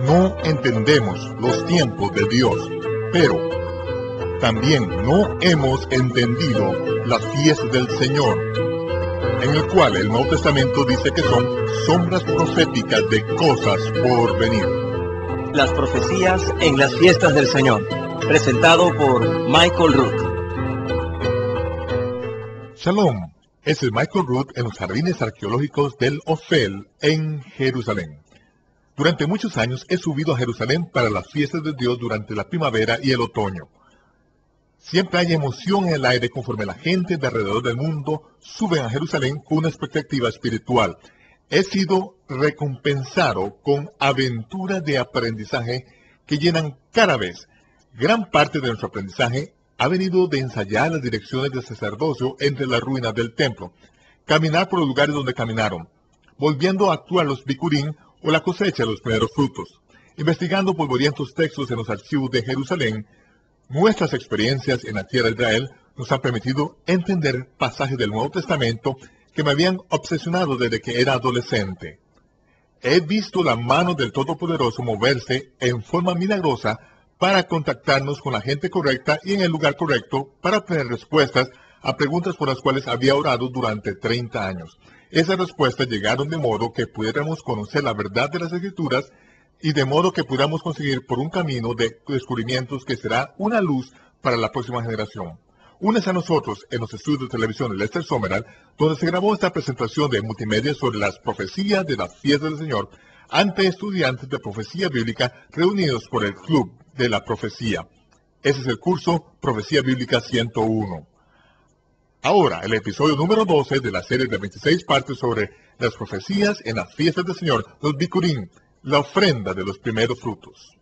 No entendemos los tiempos de Dios, pero también no hemos entendido las fiestas del Señor, en el cual el Nuevo Testamento dice que son sombras proféticas de cosas por venir. Las profecías en las fiestas del Señor, presentado por Michael Root. Shalom, ese es Michael Root en los jardines arqueológicos del Ofel en Jerusalén. Durante muchos años he subido a Jerusalén para las fiestas de Dios durante la primavera y el otoño. Siempre hay emoción en el aire conforme la gente de alrededor del mundo sube a Jerusalén con una expectativa espiritual. He sido recompensado con aventuras de aprendizaje que llenan cada vez. Gran parte de nuestro aprendizaje ha venido de ensayar las direcciones del sacerdocio entre las ruinas del templo, caminar por los lugares donde caminaron, volviendo a actuar los bikurim o la cosecha de los primeros frutos, investigando polvorientos textos en los archivos de Jerusalén. Nuestras experiencias en la tierra de Israel nos han permitido entender pasajes del Nuevo Testamento que me habían obsesionado desde que era adolescente. He visto la mano del Todopoderoso moverse en forma milagrosa para contactarnos con la gente correcta y en el lugar correcto para obtener respuestas a preguntas por las cuales había orado durante 30 años. Esas respuestas llegaron de modo que pudiéramos conocer la verdad de las Escrituras y de modo que pudiéramos conseguir por un camino de descubrimientos que será una luz para la próxima generación. Únese a nosotros en los estudios de televisión de Lester Summerall, donde se grabó esta presentación de multimedia sobre las profecías de las fiestas del Señor ante estudiantes de profecía bíblica reunidos por el Club de la Profecía. Ese es el curso Profecía Bíblica 101. Ahora, el episodio número 12 de la serie de 26 partes sobre las profecías en las fiestas del Señor, los bikurim, la ofrenda de los primeros frutos.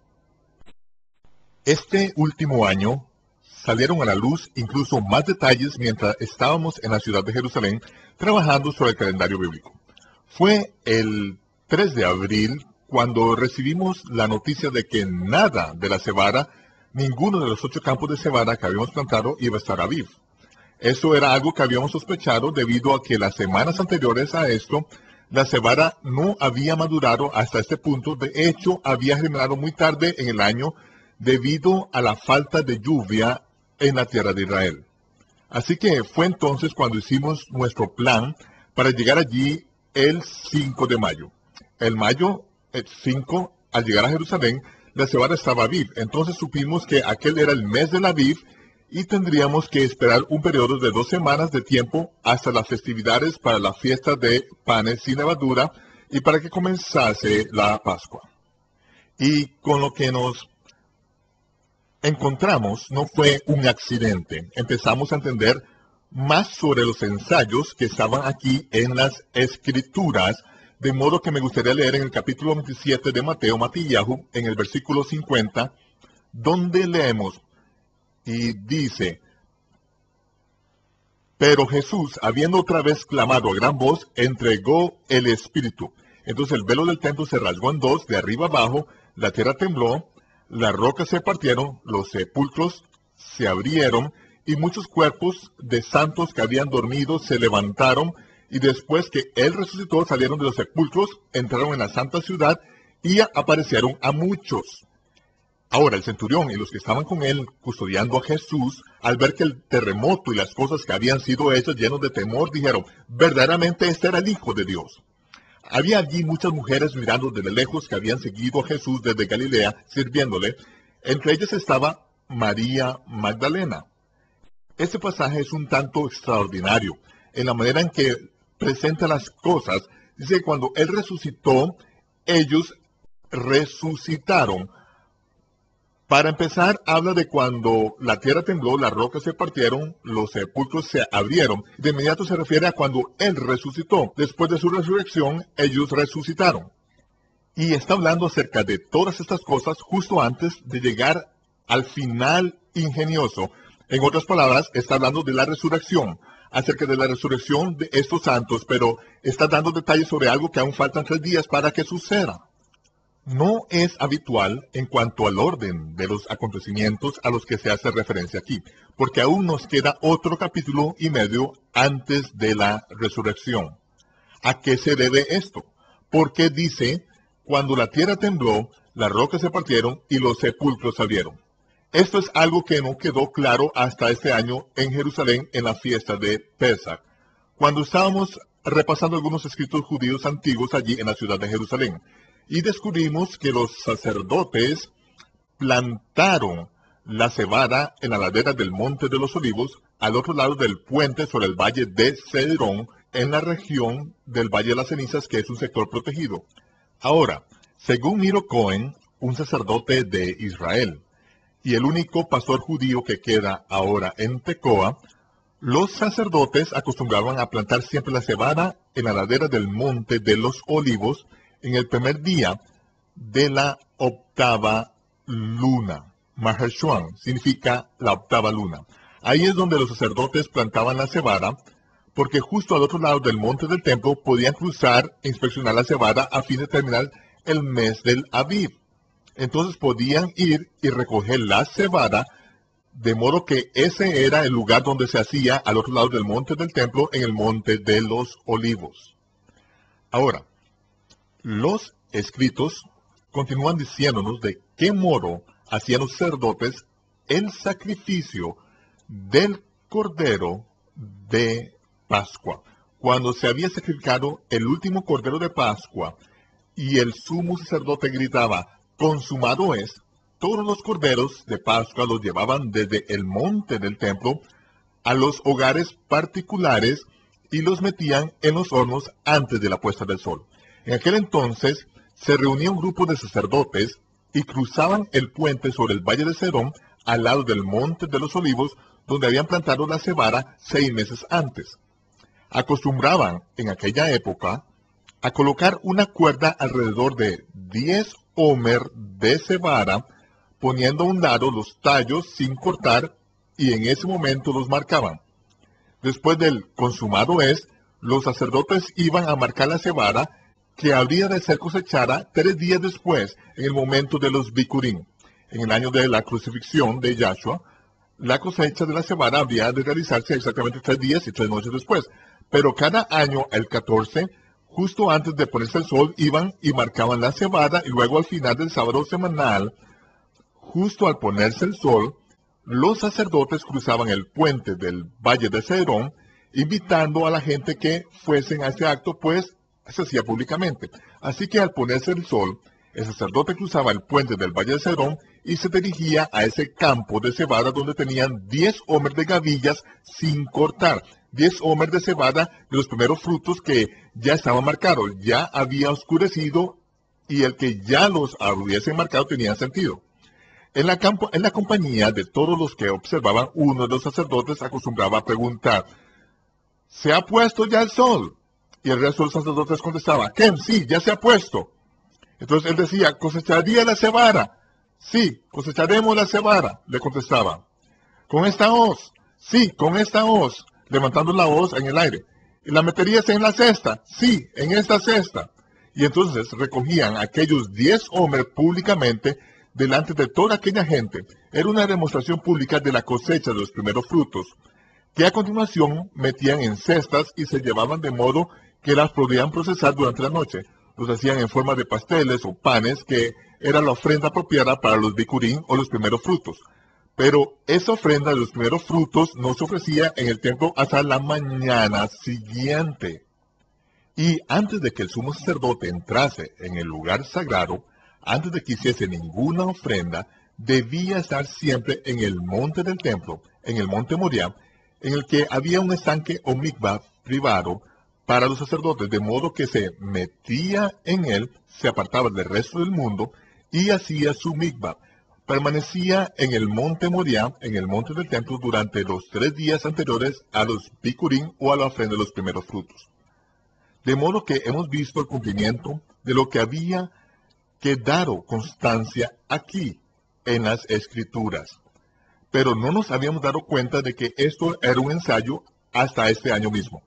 Este último año salieron a la luz incluso más detalles mientras estábamos en la ciudad de Jerusalén trabajando sobre el calendario bíblico. Fue el 3 de abril cuando recibimos la noticia de que nada de la cebada, ninguno de los 8 campos de cebada que habíamos plantado iba a estar a Aviv. Eso era algo que habíamos sospechado debido a que las semanas anteriores a esto, la cebada no había madurado hasta este punto. De hecho, había germinado muy tarde en el año debido a la falta de lluvia en la tierra de Israel. Así que fue entonces cuando hicimos nuestro plan para llegar allí el 5 de mayo. El 5, al llegar a Jerusalén, la cebada estaba Aviv. Entonces supimos que aquel era el mes del Aviv y tendríamos que esperar un periodo de 2 semanas de tiempo hasta las festividades para la fiesta de panes sin levadura y para que comenzase la Pascua. Y con lo que nos encontramos no fue un accidente. Empezamos a entender más sobre los ensayos que estaban aquí en las Escrituras, de modo que me gustaría leer en el capítulo 27 de Mateo, Matillahu, en el versículo 50, donde leemos, y dice: pero Jesús, habiendo otra vez clamado a gran voz, entregó el Espíritu. Entonces el velo del templo se rasgó en dos, de arriba abajo, la tierra tembló, las rocas se partieron, los sepulcros se abrieron, y muchos cuerpos de santos que habían dormido se levantaron, y después que Él resucitó, salieron de los sepulcros, entraron en la santa ciudad, y aparecieron a muchos. Ahora el centurión y los que estaban con él custodiando a Jesús, al ver que el terremoto y las cosas que habían sido hechas, llenos de temor, dijeron: verdaderamente este era el Hijo de Dios. Había allí muchas mujeres mirando desde lejos que habían seguido a Jesús desde Galilea, sirviéndole. Entre ellas estaba María Magdalena. Este pasaje es un tanto extraordinario en la manera en que presenta las cosas. Dice que cuando Él resucitó, ellos resucitaron. Para empezar, habla de cuando la tierra tembló, las rocas se partieron, los sepulcros se abrieron. De inmediato se refiere a cuando Él resucitó. Después de su resurrección, ellos resucitaron. Y está hablando acerca de todas estas cosas justo antes de llegar al final ingenioso. En otras palabras, está hablando de la resurrección, acerca de la resurrección de estos santos, pero está dando detalles sobre algo que aún faltan 3 días para que suceda. No es habitual en cuanto al orden de los acontecimientos a los que se hace referencia aquí, porque aún nos queda otro capítulo y medio antes de la resurrección. ¿A qué se debe esto? ¿Por qué dice Cuando la tierra tembló, las rocas se partieron y los sepulcros se abrieron. Esto es algo que no quedó claro hasta este año en Jerusalén en la fiesta de Pesach, cuando estábamos repasando algunos escritos judíos antiguos allí en la ciudad de Jerusalén, y descubrimos que los sacerdotes plantaron la cebada en la ladera del Monte de los Olivos, al otro lado del puente sobre el valle de Cedrón, en la región del Valle de las Cenizas, que es un sector protegido. Ahora, según Miro Cohen, un sacerdote de Israel, y el único pastor judío que queda ahora en Tecoa, los sacerdotes acostumbraban a plantar siempre la cebada en la ladera del Monte de los Olivos en el primer día de la octava luna. Maher Shuan significa la octava luna. Ahí es donde los sacerdotes plantaban la cebada, porque justo al otro lado del monte del templo podían cruzar e inspeccionar la cebada a fin de terminar el mes del Aviv. Entonces podían ir y recoger la cebada, de modo que ese era el lugar donde se hacía al otro lado del monte del templo, en el monte de los Olivos. Ahora, los escritos continúan diciéndonos de qué modo hacían los sacerdotes el sacrificio del cordero de Pascua. Cuando se había sacrificado el último cordero de Pascua y el sumo sacerdote gritaba, consumado es, todos los corderos de Pascua los llevaban desde el monte del templo a los hogares particulares y los metían en los hornos antes de la puesta del sol. En aquel entonces se reunía un grupo de sacerdotes y cruzaban el puente sobre el valle de Cedrón al lado del monte de los Olivos, donde habían plantado la cebada 6 meses antes. Acostumbraban en aquella época a colocar una cuerda alrededor de 10 homer de cebada, poniendo a un lado los tallos sin cortar, y en ese momento los marcaban. Después del consumado es, los sacerdotes iban a marcar la cebada que habría de ser cosechada 3 días después, en el momento de los Bikurim. En el año de la crucifixión de Yahshua, la cosecha de la cebada habría de realizarse exactamente 3 días y 3 noches después. Pero cada año, el 14, justo antes de ponerse el sol, iban y marcaban la cebada, y luego al final del sábado semanal, justo al ponerse el sol, los sacerdotes cruzaban el puente del Valle de Cedrón, invitando a la gente que fuesen a ese acto, pues se hacía públicamente. Así que al ponerse el sol, el sacerdote cruzaba el puente del Valle de Cedrón y se dirigía a ese campo de cebada donde tenían 10 homer de gavillas sin cortar. 10 homer de cebada de los primeros frutos que ya estaban marcados, ya había oscurecido, y el que ya los hubiesen marcado tenía sentido. En la compañía de todos los que observaban, uno de los sacerdotes acostumbraba a preguntar, ¿se ha puesto ya el sol? Y el resto de los sacerdotes contestaba, Ken, sí, ya se ha puesto. Entonces él decía, ¿cosecharía la cebada? Sí, cosecharemos la cebada, le contestaba. ¿Con esta hoz? Sí, con esta hoz, levantando la hoz en el aire. ¿Y la meterías en la cesta? Sí, en esta cesta. Y entonces recogían aquellos 10 hombres públicamente delante de toda aquella gente. Era una demostración pública de la cosecha de los primeros frutos, que a continuación metían en cestas y se llevaban de modo que las podían procesar durante la noche. Los hacían en forma de pasteles o panes, que era la ofrenda apropiada para los bikurim o los primeros frutos. Pero esa ofrenda de los primeros frutos no se ofrecía en el templo hasta la mañana siguiente. Y antes de que el sumo sacerdote entrase en el lugar sagrado, antes de que hiciese ninguna ofrenda, debía estar siempre en el monte del templo, en el monte Moriah, en el que había un estanque o mikvah privado para los sacerdotes, de modo que se metía en él, se apartaba del resto del mundo y hacía su mikvah. Permanecía en el monte Moriah, en el monte del templo, durante los 3 días anteriores a los bikurim o a la ofrenda de los primeros frutos. De modo que hemos visto el cumplimiento de lo que había quedado constancia aquí en las Escrituras. Pero no nos habíamos dado cuenta de que esto era un ensayo hasta este año mismo.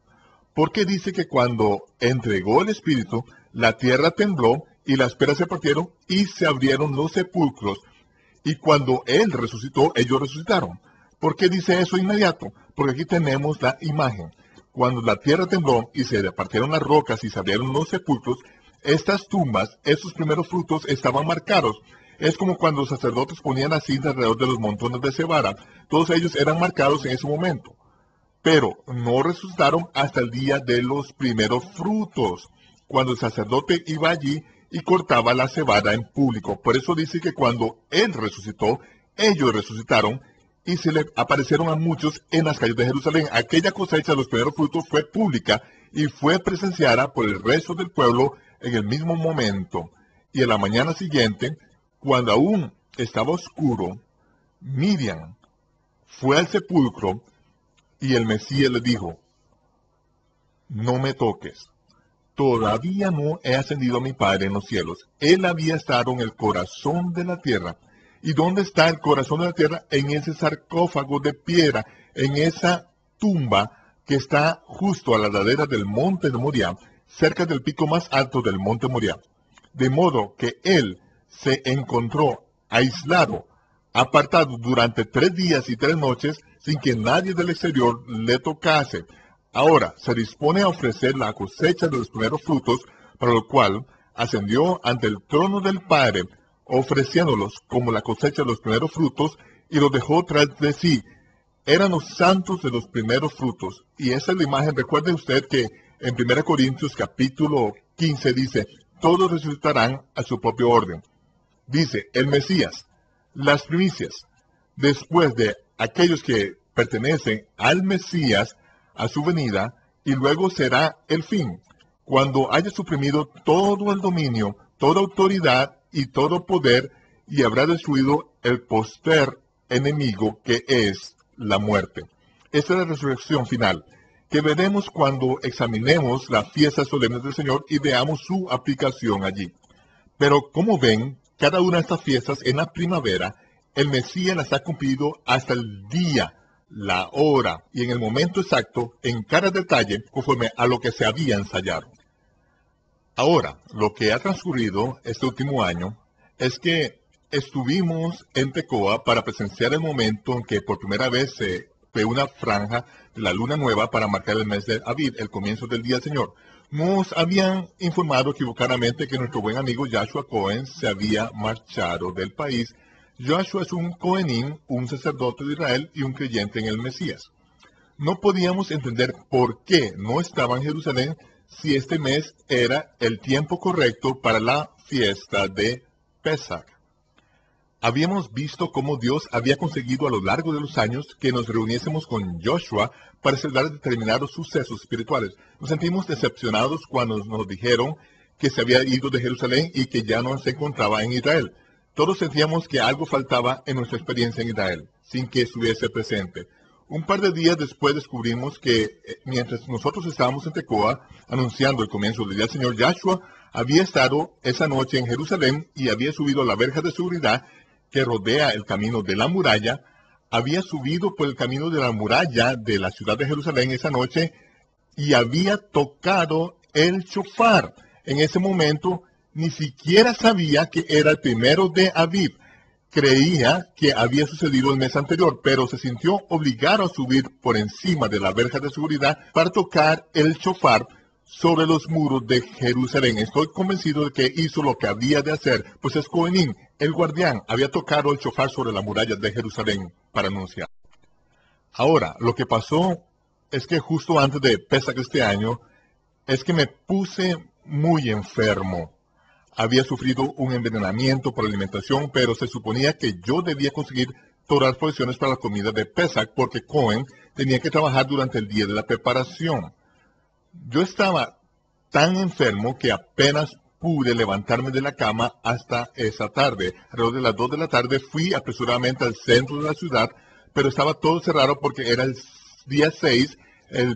Porque dice que cuando entregó el Espíritu, la tierra tembló y las peras se partieron y se abrieron los sepulcros. Y cuando Él resucitó, ellos resucitaron. ¿Por qué dice eso inmediato? Porque aquí tenemos la imagen. Cuando la tierra tembló y se partieron las rocas y se abrieron los sepulcros, Estas tumbas, estos primeros frutos, estaban marcados. Es como cuando los sacerdotes ponían la cinta alrededor de los montones de cebada. Todos ellos eran marcados en ese momento. Pero no resucitaron hasta el día de los primeros frutos, cuando el sacerdote iba allí y cortaba la cebada en público. Por eso dice que cuando él resucitó, ellos resucitaron y se le aparecieron a muchos en las calles de Jerusalén. Aquella cosecha de los primeros frutos fue pública y fue presenciada por el resto del pueblo en el mismo momento. Y en la mañana siguiente, cuando aún estaba oscuro, Miriam fue al sepulcro y el Mesías le dijo: no me toques, todavía no he ascendido a mi Padre en los cielos. Él había estado en el corazón de la tierra. ¿Y dónde está el corazón de la tierra? En ese sarcófago de piedra, en esa tumba que está justo a la ladera del monte de Moriah, cerca del pico más alto del monte Moriah. De modo que él se encontró aislado, apartado durante 3 días y 3 noches, sin que nadie del exterior le tocase. Ahora se dispone a ofrecer la cosecha de los primeros frutos, para lo cual ascendió ante el trono del Padre, ofreciéndolos como la cosecha de los primeros frutos, y los dejó tras de sí. Eran los santos de los primeros frutos. Y esa es la imagen. Recuerde usted que en 1 Corintios capítulo 15 dice: todos resucitarán a su propio orden. Dice, el Mesías, las primicias, después de aquellos que pertenecen al Mesías, a su venida, y luego será el fin, cuando haya suprimido todo el dominio, toda autoridad y todo poder, y habrá destruido el postrer enemigo, que es la muerte. Esta es la resurrección final, que veremos cuando examinemos las fiestas solemnes del Señor y veamos su aplicación allí. Pero como ven, cada una de estas fiestas en la primavera, el Mesías las ha cumplido hasta el día, la hora y en el momento exacto, en cada detalle, conforme a lo que se había ensayado. Ahora, lo que ha transcurrido este último año es que estuvimos en Tecoa para presenciar el momento en que por primera vez se fue una franja de la luna nueva para marcar el mes de Aviv, el comienzo del día del Señor. Nos habían informado equivocadamente que nuestro buen amigo Joshua Cohen se había marchado del país. Joshua es un Cohenim, un sacerdote de Israel y un creyente en el Mesías. No podíamos entender por qué no estaba en Jerusalén si este mes era el tiempo correcto para la fiesta de Pesach. Habíamos visto cómo Dios había conseguido a lo largo de los años que nos reuniésemos con Joshua para celebrar determinados sucesos espirituales. Nos sentimos decepcionados cuando nos dijeron que se había ido de Jerusalén y que ya no se encontraba en Israel. Todos sentíamos que algo faltaba en nuestra experiencia en Israel, sin que estuviese presente. Un par de días después descubrimos que mientras nosotros estábamos en Tecoa anunciando el comienzo del día del Señor, Joshua había estado esa noche en Jerusalén y había subido a la verja de seguridad que rodea el camino de la muralla. Había subido por el camino de la muralla de la ciudad de Jerusalén esa noche y había tocado el shofar. En ese momento ni siquiera sabía que era el primero de Aviv. Creía que había sucedido el mes anterior, pero se sintió obligado a subir por encima de la verja de seguridad para tocar el shofar sobre los muros de Jerusalén. Estoy convencido de que hizo lo que había de hacer, pues es Cohenim, el guardián, había tocado el shofar sobre la muralla de Jerusalén para anunciar. Ahora, lo que pasó es que justo antes de Pesach este año, es que me puse muy enfermo. Había sufrido un envenenamiento por alimentación, pero se suponía que yo debía conseguir todas las provisiones para la comida de Pesach, porque Cohen tenía que trabajar durante el día de la preparación. Yo estaba tan enfermo que apenas pude levantarme de la cama hasta esa tarde. Alrededor de las 2 de la tarde fui apresuradamente al centro de la ciudad, pero estaba todo cerrado porque era el día 6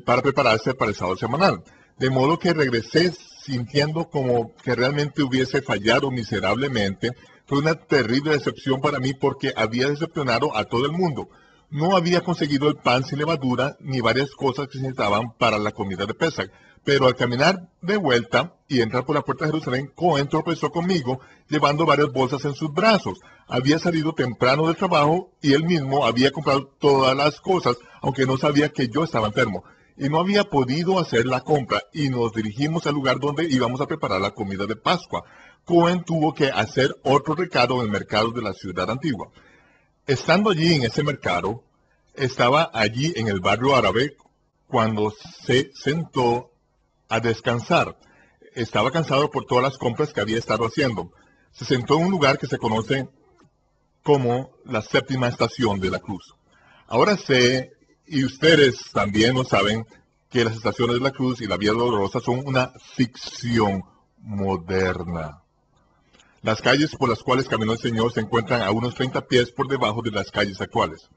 para prepararse para el sábado semanal. De modo que regresé sintiendo como que realmente hubiese fallado miserablemente. Fue una terrible decepción para mí porque había decepcionado a todo el mundo. No había conseguido el pan sin levadura ni varias cosas que se necesitaban para la comida de Pesach. Pero al caminar de vuelta y entrar por la puerta de Jerusalén, Cohen tropezó conmigo llevando varias bolsas en sus brazos. Había salido temprano del trabajo y él mismo había comprado todas las cosas, aunque no sabía que yo estaba enfermo. y no había podido hacer la compra y nos dirigimos al lugar donde íbamos a preparar la comida de Pascua. Cohen tuvo que hacer otro recado en el mercado de la ciudad antigua. Estando allí en ese mercado, estaba allí en el barrio árabe cuando se sentó a descansar. Estaba cansado por todas las compras que había estado haciendo. Se sentó en un lugar que se conoce como la séptima estación de la cruz. Ahora sé, y ustedes también lo saben, que las estaciones de la cruz y la vía dolorosa son una ficción moderna. Las calles por las cuales caminó el Señor se encuentran a unos 30 pies por debajo de las calles actuales.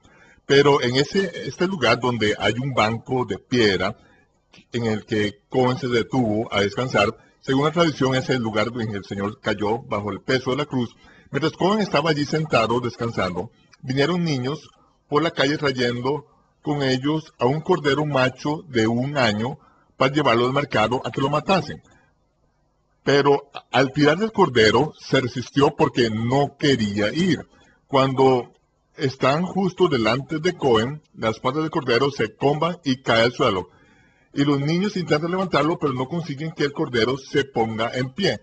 Pero en este lugar donde hay un banco de piedra en el que Cohen se detuvo a descansar, según la tradición es el lugar en que el Señor cayó bajo el peso de la cruz. Mientras Cohen estaba allí sentado descansando, vinieron niños por la calle trayendo con ellos a un cordero macho de 1 año para llevarlo al mercado a que lo matasen. Pero al tirar del cordero se resistió porque no quería ir. Cuando están justo delante de Cohen, las patas del cordero se comban y cae al suelo. Y los niños intentan levantarlo, pero no consiguen que el cordero se ponga en pie.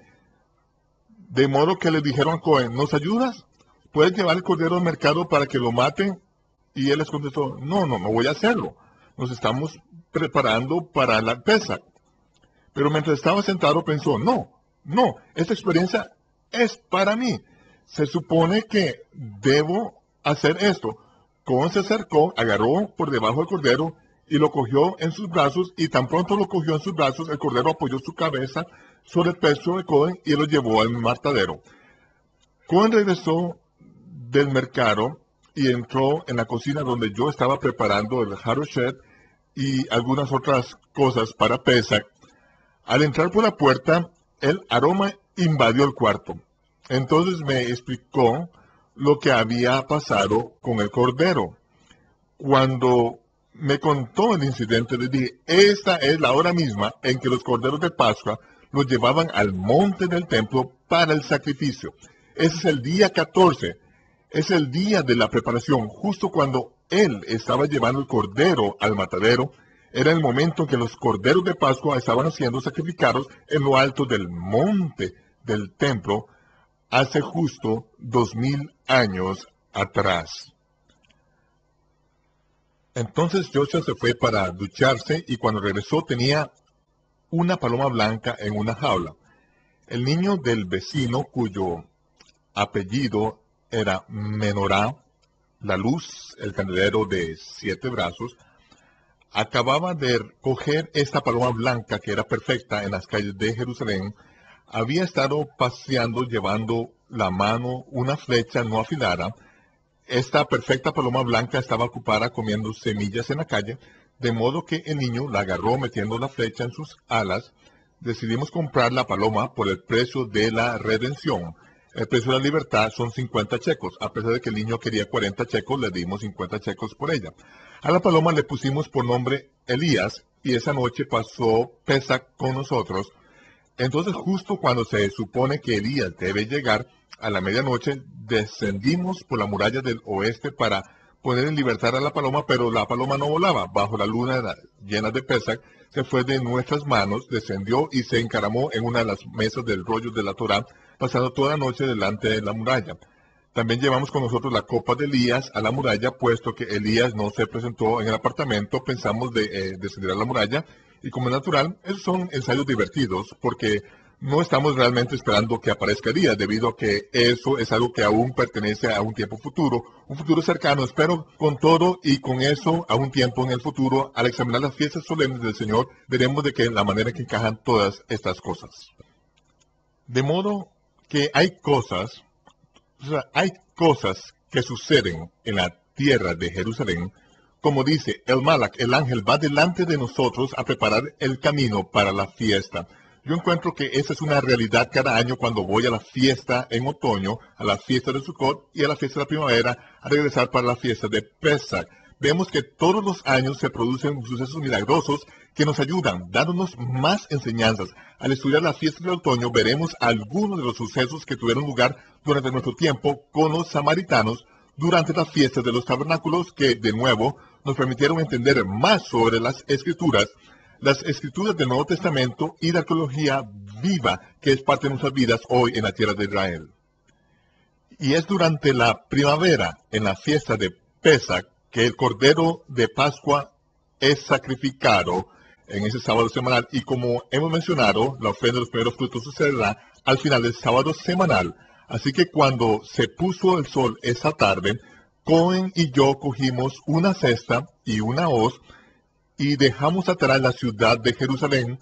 De modo que le dijeron a Cohen, ¿nos ayudas? ¿Puedes llevar el cordero al mercado para que lo maten? Y él les contestó, no voy a hacerlo. Nos estamos preparando para la Pesach. Pero mientras estaba sentado pensó, no, esta experiencia es para mí. Se supone que debo hacer esto. Cohen se acercó, agarró por debajo del cordero y lo cogió en sus brazos, y tan pronto lo cogió en sus brazos, el cordero apoyó su cabeza sobre el pecho de Cohen y lo llevó al matadero. Cohen regresó del mercado y entró en la cocina donde yo estaba preparando el haroshet y algunas otras cosas para Pesach. Al entrar por la puerta, el aroma invadió el cuarto. Entonces me explicó lo que había pasado con el cordero. Cuando me contó el incidente, le dije, esta es la hora misma en que los corderos de Pascua los llevaban al monte del templo para el sacrificio. Ese es el día 14, es el día de la preparación. Justo cuando él estaba llevando el cordero al matadero, era el momento en que los corderos de Pascua estaban siendo sacrificados en lo alto del monte del templo hace justo 2000 años atrás. Entonces Joshua se fue para ducharse y cuando regresó tenía una paloma blanca en una jaula. El niño del vecino, cuyo apellido era Menorá, la luz, el candelero de 7 brazos, acababa de coger esta paloma blanca que era perfecta en las calles de Jerusalén. Había estado paseando llevando la mano una flecha no afilada. Esta perfecta paloma blanca estaba ocupada comiendo semillas en la calle, de modo que el niño la agarró metiendo la flecha en sus alas. Decidimos comprar la paloma por el precio de la redención. El precio de la libertad son 50 checos. A pesar de que el niño quería 40 checos, le dimos 50 checos por ella. A la paloma le pusimos por nombre Elías, y esa noche pasó Pesach con nosotros. Entonces, justo cuando se supone que Elías debe llegar, a la medianoche, descendimos por la muralla del oeste para poner en libertad a la paloma, pero la paloma no volaba. Bajo la luna llena de Pesach, se fue de nuestras manos, descendió y se encaramó en una de las mesas del rollo de la Torá, pasando toda la noche delante de la muralla. También llevamos con nosotros la copa de Elías a la muralla, puesto que Elías no se presentó en el apartamento, pensamos de descender a la muralla, y como es natural, esos son ensayos divertidos, porque no estamos realmente esperando que aparezca Elías, debido a que eso es algo que aún pertenece a un tiempo futuro, un futuro cercano. Espero con todo y con eso a un tiempo en el futuro, al examinar las fiestas solemnes del Señor, veremos de que la manera en que encajan todas estas cosas. De modo que hay cosas que suceden en la tierra de Jerusalén, como dice el Malach, el ángel va delante de nosotros a preparar el camino para la fiesta. Yo encuentro que esa es una realidad cada año cuando voy a la fiesta en otoño, a la fiesta de Sukkot y a la fiesta de la primavera, a regresar para la fiesta de Pesach. Vemos que todos los años se producen sucesos milagrosos que nos ayudan, dándonos más enseñanzas. Al estudiar la fiesta de otoño, veremos algunos de los sucesos que tuvieron lugar durante nuestro tiempo con los samaritanos, durante las fiestas de los tabernáculos que, de nuevo, nos permitieron entender más sobre las Escrituras del Nuevo Testamento y la arqueología viva que es parte de nuestras vidas hoy en la tierra de Israel. Y es durante la primavera, en la fiesta de Pesach, que el Cordero de Pascua es sacrificado en ese sábado semanal. Y como hemos mencionado, la ofrenda de los primeros frutos sucederá al final del sábado semanal. Así que cuando se puso el sol esa tarde, Cohen y yo cogimos una cesta y una hoz y dejamos atrás la ciudad de Jerusalén,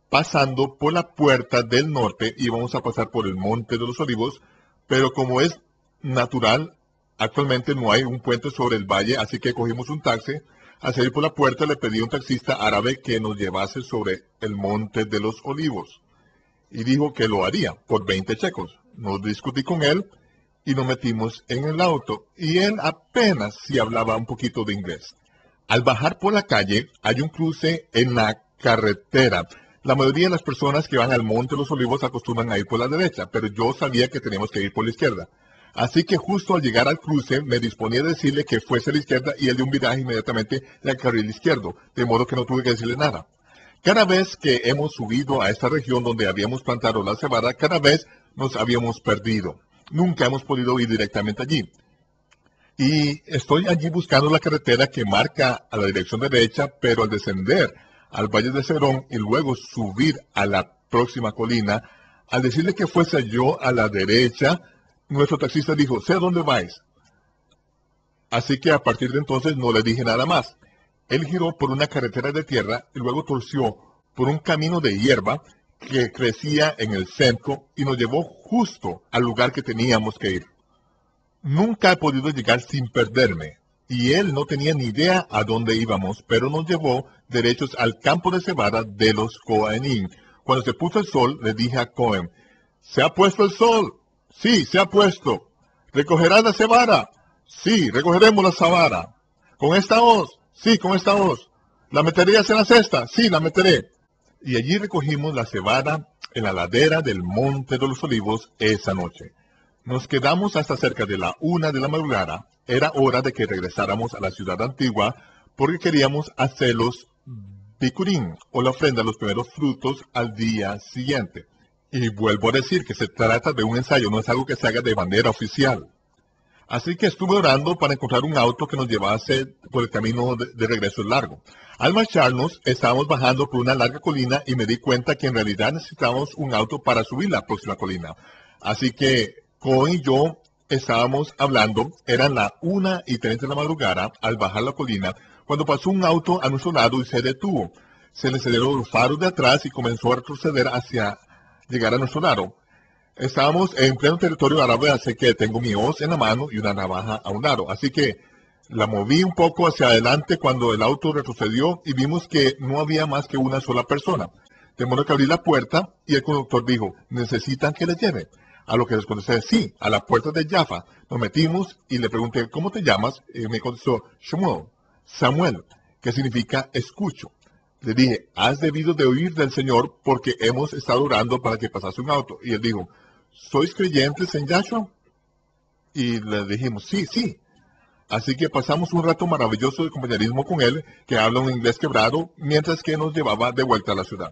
pasando por la puerta del norte, y vamos a pasar por el Monte de los Olivos, pero como es natural, actualmente no hay un puente sobre el valle, así que cogimos un taxi. Al salir por la puerta le pedí a un taxista árabe que nos llevase sobre el Monte de los Olivos, y dijo que lo haría por 20 checos. Nos discutí con él y nos metimos en el auto, y él apenas si hablaba un poquito de inglés. Al bajar por la calle hay un cruce en la carretera. La mayoría de las personas que van al Monte de los Olivos acostumbran a ir por la derecha, pero yo sabía que teníamos que ir por la izquierda. Así que justo al llegar al cruce me disponía a decirle que fuese a la izquierda, y él dio un viraje inmediatamente al carril izquierdo, de modo que no tuve que decirle nada. Cada vez que hemos subido a esta región donde habíamos plantado la cebada, cada vez nos habíamos perdido. Nunca hemos podido ir directamente allí. Y estoy allí buscando la carretera que marca a la dirección derecha, pero al descender al Valle de Cedrón y luego subir a la próxima colina, al decirle que fuese yo a la derecha, nuestro taxista dijo, sé a dónde vais. Así que a partir de entonces no le dije nada más. Él giró por una carretera de tierra y luego torció por un camino de hierba que crecía en el centro y nos llevó justo al lugar que teníamos que ir. Nunca he podido llegar sin perderme, y él no tenía ni idea a dónde íbamos, pero nos llevó derechos al campo de cebada de los Cohenim. Cuando se puso el sol, le dije a Cohen, ¿se ha puesto el sol? Sí, se ha puesto. ¿Recogerás la cebada? Sí, recogeremos la cebada. ¿Con esta hoz? Sí, con esta hoz. ¿La meterías en la cesta? Sí, la meteré. Y allí recogimos la cebada en la ladera del Monte de los Olivos esa noche. Nos quedamos hasta cerca de la 1 de la madrugada. Era hora de que regresáramos a la ciudad antigua porque queríamos hacer los bikurim, o la ofrenda de los primeros frutos, al día siguiente. Y vuelvo a decir que se trata de un ensayo, no es algo que se haga de manera oficial. Así que estuve orando para encontrar un auto que nos llevase por el camino de regreso largo. Al marcharnos, estábamos bajando por una larga colina y me di cuenta que en realidad necesitábamos un auto para subir la próxima colina. Así que Cohen y yo estábamos hablando, eran la 1:30 de la madrugada, al bajar la colina, cuando pasó un auto a nuestro lado y se detuvo. Se le encenderon los faros de atrás y comenzó a retroceder hacia llegar a nuestro lado. Estábamos en pleno territorio árabe, así que tengo mi hoz en la mano y una navaja a un lado. Así que la moví un poco hacia adelante cuando el auto retrocedió y vimos que no había más que una sola persona. De modo que abrí la puerta y el conductor dijo, ¿necesitan que les lleve? A lo que les contesté, sí, a la puerta de Jaffa. Nos metimos y le pregunté, ¿cómo te llamas? Y me contestó, Samuel, que significa escucho. Le dije, has debido de oír del Señor porque hemos estado orando para que pasase un auto. Y él dijo, ¿sois creyentes en Yahshua? Y le dijimos, sí, sí. Así que pasamos un rato maravilloso de compañerismo con él, que habla un inglés quebrado, mientras que nos llevaba de vuelta a la ciudad.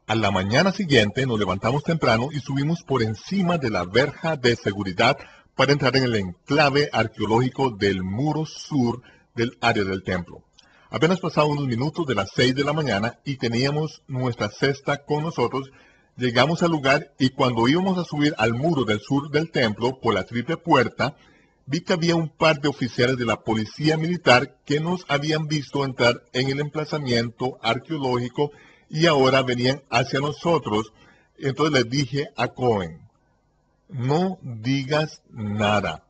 A la mañana siguiente nos levantamos temprano y subimos por encima de la verja de seguridad para entrar en el enclave arqueológico del muro sur del área del templo. Apenas pasaban unos minutos de las 6 de la mañana y teníamos nuestra cesta con nosotros. Llegamos al lugar y cuando íbamos a subir al muro del sur del templo por la triple puerta, vi que había un par de oficiales de la policía militar que nos habían visto entrar en el emplazamiento arqueológico y ahora venían hacia nosotros. Entonces les dije a Cohen, no digas nada,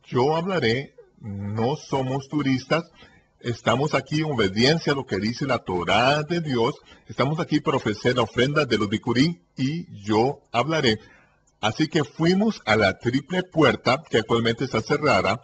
yo hablaré, no somos turistas, estamos aquí en obediencia a lo que dice la Torá de Dios, estamos aquí para ofrecer la ofrenda de los bikurim y yo hablaré. Así que fuimos a la triple puerta, que actualmente está cerrada,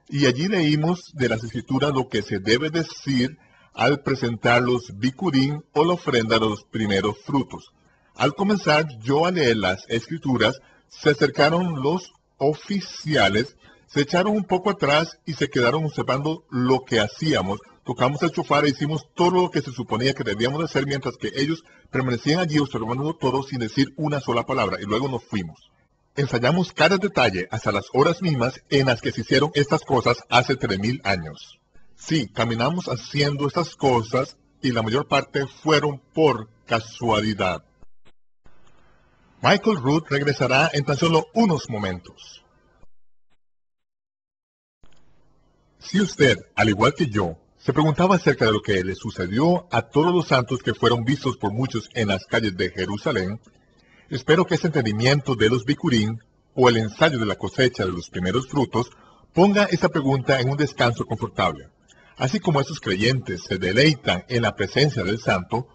y allí leímos de las escrituras lo que se debe decir al presentar los bikurim o la ofrenda de los primeros frutos. Al comenzar yo a leer las escrituras, se acercaron los oficiales, se echaron un poco atrás y se quedaron observando lo que hacíamos. Tocamos el shofar e hicimos todo lo que se suponía que debíamos hacer, mientras que ellos permanecían allí observando todo sin decir una sola palabra, y luego nos fuimos. Ensayamos cada detalle hasta las horas mismas en las que se hicieron estas cosas hace 3000 años. Sí, caminamos haciendo estas cosas y la mayor parte fueron por casualidad. Michael Root regresará en tan solo unos momentos. Si usted, al igual que yo, se preguntaba acerca de lo que le sucedió a todos los santos que fueron vistos por muchos en las calles de Jerusalén, espero que ese entendimiento de los Bikurim, o el ensayo de la cosecha de los primeros frutos, ponga esa pregunta en un descanso confortable. Así como esos creyentes se deleitan en la presencia del santo,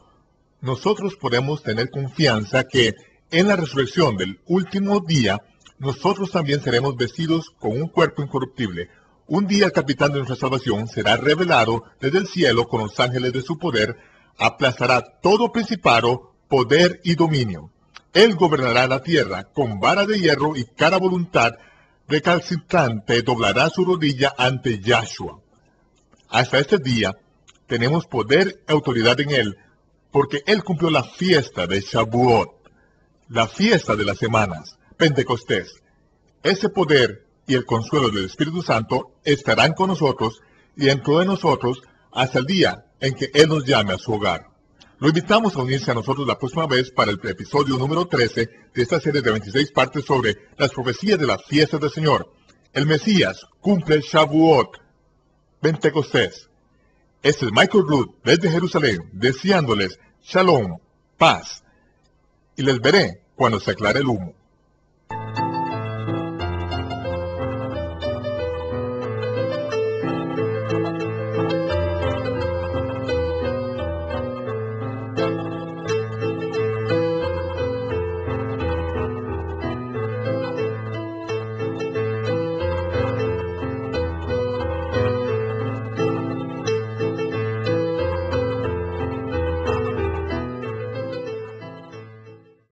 nosotros podemos tener confianza que en la resurrección del último día, nosotros también seremos vestidos con un cuerpo incorruptible. Un día el capitán de nuestra salvación será revelado desde el cielo con los ángeles de su poder, aplastará todo principado, poder y dominio. Él gobernará la tierra con vara de hierro y cada voluntad recalcitrante doblará su rodilla ante Yahshua. Hasta este día tenemos poder y autoridad en él, porque él cumplió la fiesta de Shavuot, la fiesta de las semanas, Pentecostés. Ese poder y el consuelo del Espíritu Santo estarán con nosotros y dentro de nosotros hasta el día en que Él nos llame a su hogar. Lo invitamos a unirse a nosotros la próxima vez para el episodio número 13 de esta serie de 26 partes sobre las profecías de las fiestas del Señor. El Mesías cumple Shavuot, Pentecostés. Este es Michael Root desde Jerusalén, deseándoles Shalom, paz, y les veré cuando se aclare el humo.